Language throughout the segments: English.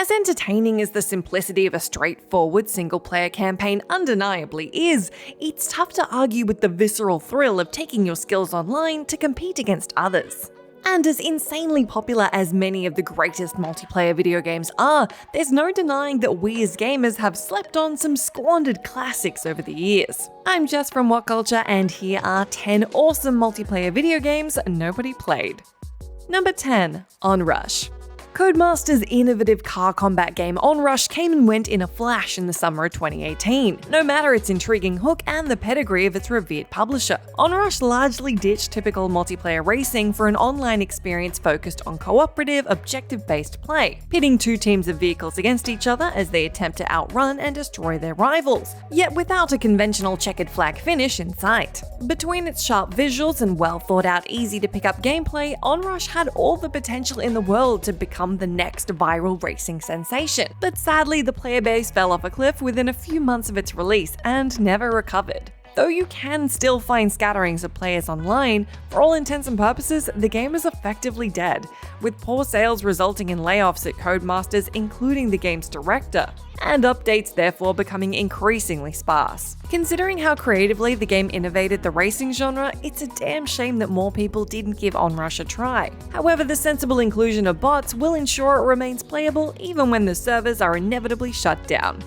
As entertaining as the simplicity of a straightforward single-player campaign undeniably is, it's tough to argue with the visceral thrill of taking your skills online to compete against others. And as insanely popular as many of the greatest multiplayer video games are, there's no denying that we as gamers have slept on some squandered classics over the years. I'm Jess from WhatCulture, and here are 10 awesome multiplayer video games nobody played. Number 10. Onrush. Codemasters' innovative car combat game Onrush came and went in a flash in the summer of 2018, no matter its intriguing hook and the pedigree of its revered publisher. Onrush largely ditched typical multiplayer racing for an online experience focused on cooperative, objective-based play, pitting two teams of vehicles against each other as they attempt to outrun and destroy their rivals, yet without a conventional checkered flag finish in sight. Between its sharp visuals and well-thought-out, easy-to-pick-up gameplay, Onrush had all the potential in the world to become the next viral racing sensation. But sadly, the player base fell off a cliff within a few months of its release and never recovered. Though you can still find scatterings of players online, for all intents and purposes, the game is effectively dead, with poor sales resulting in layoffs at Codemasters, including the game's director, and updates therefore becoming increasingly sparse. Considering how creatively the game innovated the racing genre, it's a damn shame that more people didn't give Onrush a try. However, the sensible inclusion of bots will ensure it remains playable even when the servers are inevitably shut down.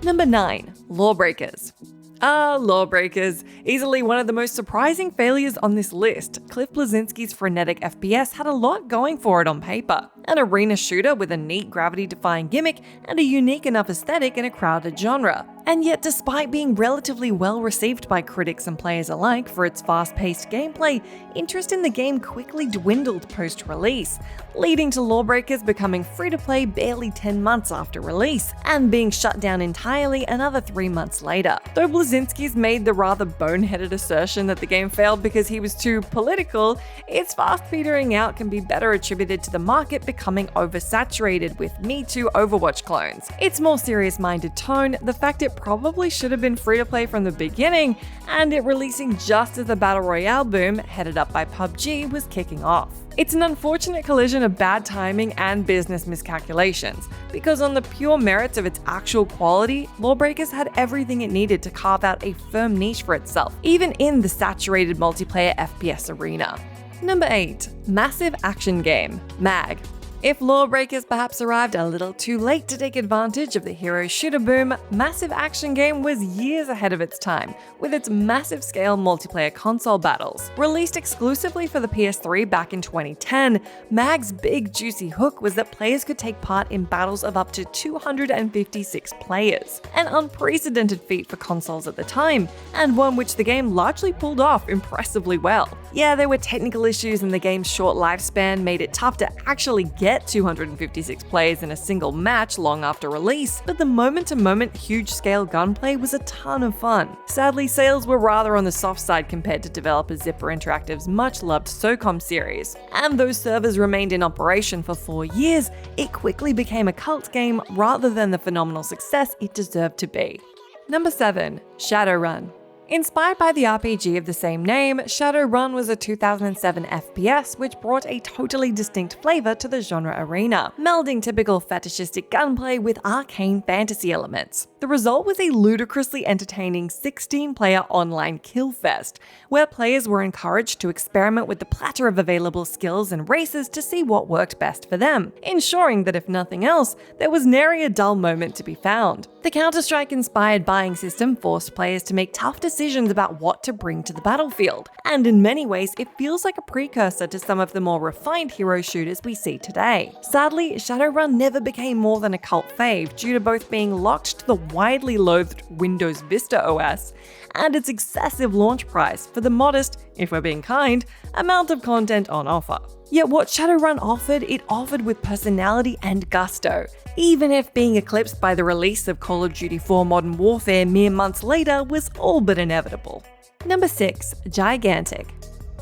Number 9. Lawbreakers. Lawbreakers. Easily one of the most surprising failures on this list, Cliff Bleszinski's frenetic FPS had a lot going for it on paper. An arena shooter with a neat gravity-defying gimmick and a unique enough aesthetic in a crowded genre. And yet, despite being relatively well received by critics and players alike for its fast-paced gameplay, interest in the game quickly dwindled post-release, leading to Lawbreakers becoming free-to-play barely 10 months after release, and being shut down entirely another 3 months later. Though Bleszinski's made the rather boneheaded assertion that the game failed because he was too political, its fast petering out can be better attributed to the market becoming oversaturated with Me Too Overwatch clones. Its more serious-minded tone, the fact it probably should have been free-to-play from the beginning, and it releasing just as the Battle Royale boom, headed up by PUBG, was kicking off. It's an unfortunate collision of bad timing and business miscalculations, because on the pure merits of its actual quality, Lawbreakers had everything it needed to carve out a firm niche for itself, even in the saturated multiplayer FPS arena. Number 8. Massive Action Game, MAG. If Lawbreakers perhaps arrived a little too late to take advantage of the hero shooter boom, Massive Action Game was years ahead of its time, with its massive-scale multiplayer console battles. Released exclusively for the PS3 back in 2010, MAG's big juicy hook was that players could take part in battles of up to 256 players, an unprecedented feat for consoles at the time, and one which the game largely pulled off impressively well. Yeah, there were technical issues and the game's short lifespan made it tough to actually get 256 players in a single match long after release, but the moment-to-moment huge-scale gunplay was a ton of fun. Sadly, sales were rather on the soft side compared to developer Zipper Interactive's much-loved SOCOM series, and those servers remained in operation for 4 years, it quickly became a cult game rather than the phenomenal success it deserved to be. Number 7. Shadowrun. Inspired by the RPG of the same name, Shadowrun was a 2007 FPS which brought a totally distinct flavor to the genre arena, melding typical fetishistic gunplay with arcane fantasy elements. The result was a ludicrously entertaining 16-player online kill fest, where players were encouraged to experiment with the platter of available skills and races to see what worked best for them, ensuring that if nothing else, there was nary a dull moment to be found. The Counter-Strike-inspired buying system forced players to make tough decisions about what to bring to the battlefield, and in many ways it feels like a precursor to some of the more refined hero shooters we see today. Sadly, Shadowrun never became more than a cult fave due to both being locked to the widely loathed Windows Vista OS and its excessive launch price for the modest, if we're being kind, amount of content on offer. Yet what Shadowrun offered, it offered with personality and gusto, even if being eclipsed by the release of Call of Duty 4 Modern Warfare mere months later was all but inevitable. Number 6. Gigantic.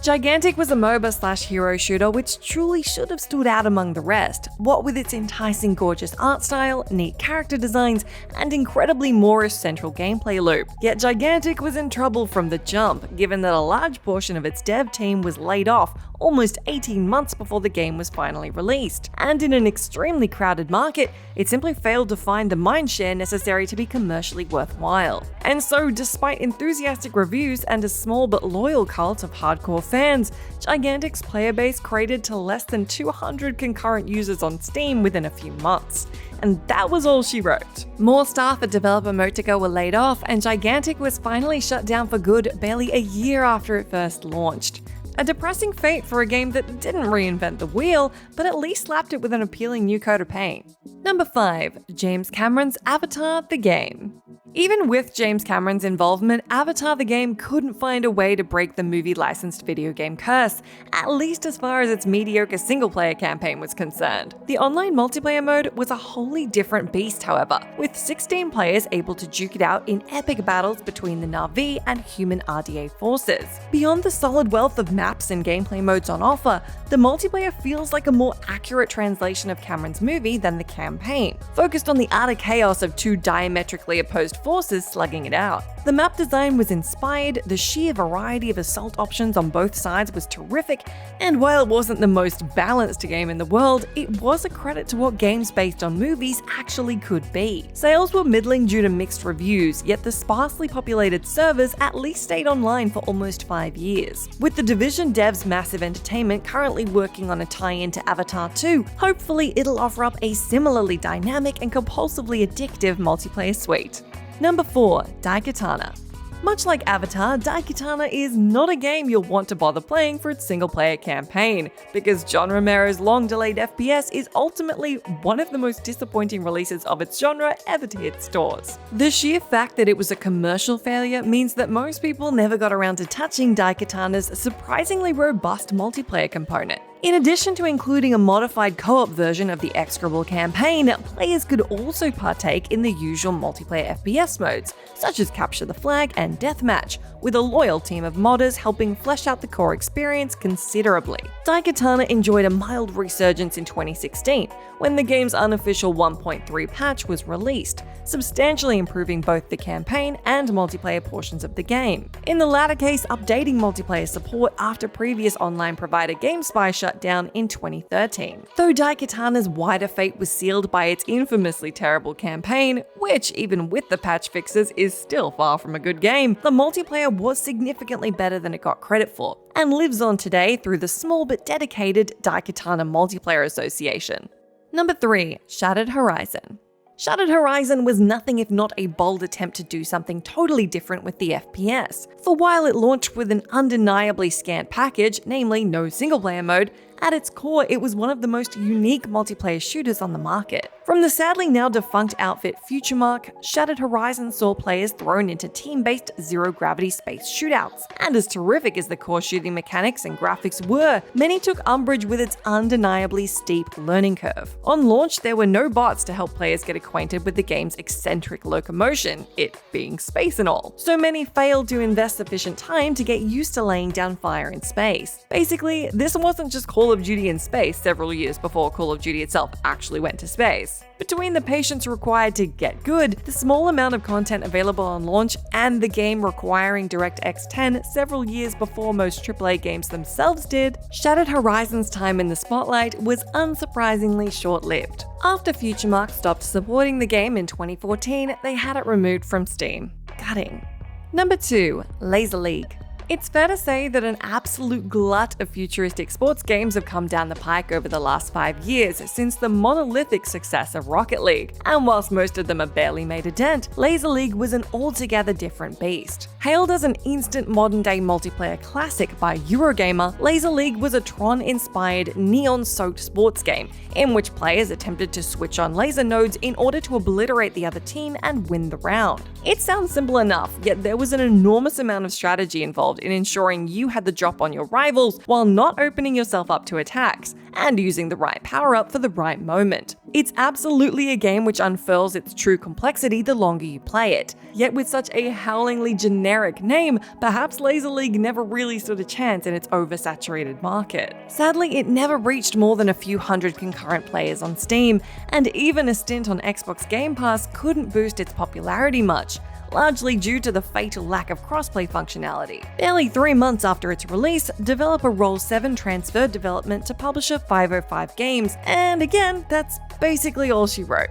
Gigantic was a MOBA/hero shooter which truly should have stood out among the rest, what with its enticing gorgeous art style, neat character designs, and incredibly Moorish central gameplay loop. Yet Gigantic was in trouble from the jump, given that a large portion of its dev team was laid off almost 18 months before the game was finally released. And in an extremely crowded market, it simply failed to find the mindshare necessary to be commercially worthwhile. And so, despite enthusiastic reviews and a small but loyal cult of hardcore fans, Gigantic's player base cratered to less than 200 concurrent users on Steam within a few months. And that was all she wrote. More staff at developer Motica were laid off, and Gigantic was finally shut down for good barely a year after it first launched. A depressing fate for a game that didn't reinvent the wheel, but at least slapped it with an appealing new coat of paint. Number 5. James Cameron's Avatar: The Game. Even with James Cameron's involvement, Avatar: The Game couldn't find a way to break the movie-licensed video game curse, at least as far as its mediocre single-player campaign was concerned. The online multiplayer mode was a wholly different beast, however, with 16 players able to duke it out in epic battles between the Na'vi and human RDA forces. Beyond the solid wealth of maps and gameplay modes on offer, the multiplayer feels like a more accurate translation of Cameron's movie than the campaign, focused on the utter chaos of two diametrically opposed forces slugging it out. The map design was inspired, the sheer variety of assault options on both sides was terrific, and while it wasn't the most balanced game in the world, it was a credit to what games based on movies actually could be. Sales were middling due to mixed reviews, yet the sparsely populated servers at least stayed online for almost 5 years. With the Division devs Massive Entertainment currently working on a tie-in to Avatar 2, hopefully it'll offer up a similarly dynamic and compulsively addictive multiplayer suite. Number 4. DAIKATANA. Much like Avatar, DAIKATANA is not a game you'll want to bother playing for its single-player campaign, because John Romero's long-delayed FPS is ultimately one of the most disappointing releases of its genre ever to hit stores. The sheer fact that it was a commercial failure means that most people never got around to touching DAIKATANA's surprisingly robust multiplayer component. In addition to including a modified co-op version of the execrable campaign, players could also partake in the usual multiplayer FPS modes, such as Capture the Flag and Deathmatch, with a loyal team of modders helping flesh out the core experience considerably. DAIKATANA enjoyed a mild resurgence in 2016, when the game's unofficial 1.3 patch was released, substantially improving both the campaign and multiplayer portions of the game. In the latter case, updating multiplayer support after previous online provider GameSpy shut down in 2013. Though DAIKATANA's wider fate was sealed by its infamously terrible campaign, which, even with the patch fixes, is still far from a good game, the multiplayer was significantly better than it got credit for, and lives on today through the small but dedicated DAIKATANA Multiplayer Association. Number 3. Shattered Horizon. Shattered Horizon was nothing if not a bold attempt to do something totally different with the FPS, for while it launched with an undeniably scant package, namely no single-player mode, at its core it was one of the most unique multiplayer shooters on the market. From the sadly now defunct outfit Futuremark, Shattered Horizon saw players thrown into team-based zero-gravity space shootouts, and as terrific as the core shooting mechanics and graphics were, many took umbrage with its undeniably steep learning curve. On launch, there were no bots to help players get acquainted with the game's eccentric locomotion, it being space and all, so many failed to invest sufficient time to get used to laying down fire in space. Basically, this wasn't just Call of Duty in space several years before Call of Duty itself actually went to space. Between the patience required to get good, the small amount of content available on launch, and the game requiring DirectX 10 several years before most AAA games themselves did, Shattered Horizon's time in the spotlight was unsurprisingly short-lived. After Futuremark stopped supporting the game in 2014, they had it removed from Steam. Gutting. Number 2. Laser League. It's fair to say that an absolute glut of futuristic sports games have come down the pike over the last 5 years since the monolithic success of Rocket League, and whilst most of them have barely made a dent, Laser League was an altogether different beast. Hailed as an instant modern-day multiplayer classic by Eurogamer, Laser League was a Tron-inspired, neon-soaked sports game in which players attempted to switch on laser nodes in order to obliterate the other team and win the round. It sounds simple enough, yet there was an enormous amount of strategy involved world in ensuring you had the drop on your rivals while not opening yourself up to attacks, and using the right power-up for the right moment. It's absolutely a game which unfurls its true complexity the longer you play it. Yet with such a howlingly generic name, perhaps Laser League never really stood a chance in its oversaturated market. Sadly, it never reached more than a few hundred concurrent players on Steam, and even a stint on Xbox Game Pass couldn't boost its popularity much, largely due to the fatal lack of crossplay functionality. Barely 3 months after its release, developer Roll7 transferred development to publisher 505 Games, and again, that's basically all she wrote.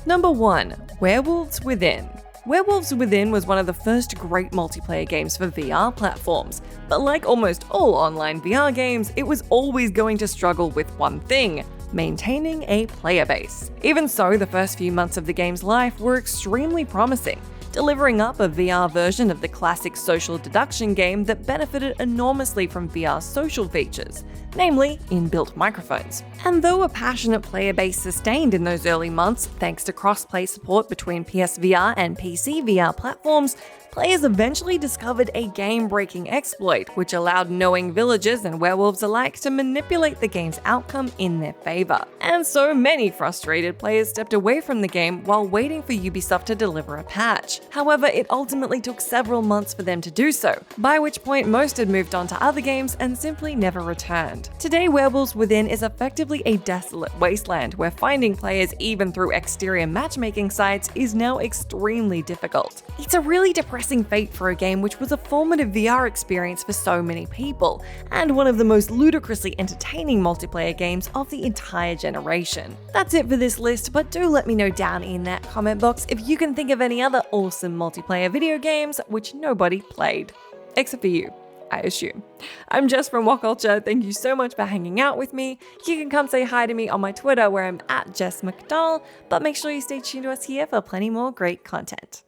Number 1. Werewolves Within. Werewolves Within was one of the first great multiplayer games for VR platforms, but like almost all online VR games, it was always going to struggle with one thing: maintaining a player base. Even so, the first few months of the game's life were extremely promising, delivering up a VR version of the classic social deduction game that benefited enormously from VR's social features, namely inbuilt microphones. And though a passionate player base sustained in those early months thanks to cross-play support between PSVR and PC VR platforms, players eventually discovered a game-breaking exploit which allowed knowing villagers and werewolves alike to manipulate the game's outcome in their favor. And so many frustrated players stepped away from the game while waiting for Ubisoft to deliver a patch. However, it ultimately took several months for them to do so, by which point most had moved on to other games and simply never returned. Today, Werewolves Within is effectively a desolate wasteland where finding players even through exterior matchmaking sites is now extremely difficult. It's a really depressing fate for a game which was a formative VR experience for so many people, and one of the most ludicrously entertaining multiplayer games of the entire generation. That's it for this list, but do let me know down in that comment box if you can think of any other awesome multiplayer video games which nobody played. Except for you, I assume. I'm Jess from WhatCulture. Thank you so much for hanging out with me. You can come say hi to me on my Twitter where I'm @JessMcDowell, but make sure you stay tuned to us here for plenty more great content.